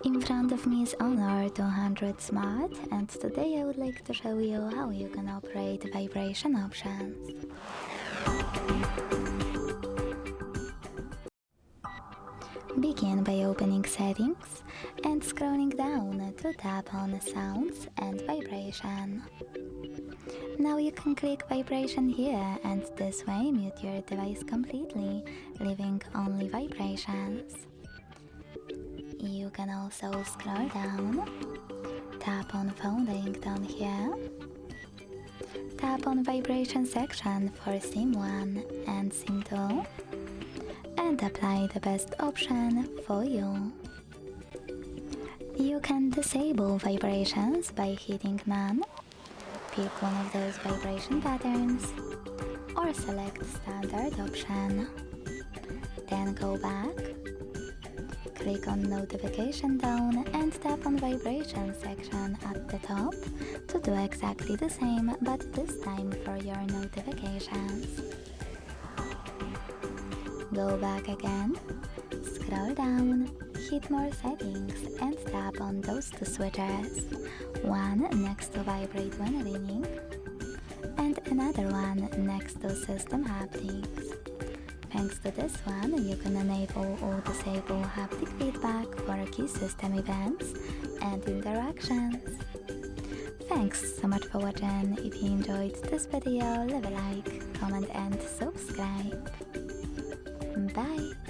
In front of me is Honor 200 Smart, and today I would like to show you how you can operate vibration options. Begin by opening Settings and scrolling down to tap on Sounds and Vibration. Now you can click Vibration here and this way mute your device completely, leaving only vibrations. You can also scroll down, tap on phone ringtone here, tap on vibration section for SIM1 and SIM2, and apply the best option for you. You can disable vibrations by hitting None, pick one of those vibration patterns, or select Standard option. Then go back, click on Notification Tone and tap on Vibration section at the top to do exactly the same, but this time for your notifications. Go back again, scroll down, hit More Settings and tap on those two switches, one next to Vibrate when ringing and another one next to System Haptics. Thanks to this one, you can enable or disable haptic feedback for key system events and interactions. Thanks so much for watching. If you enjoyed this video, leave a like, comment and subscribe. Bye!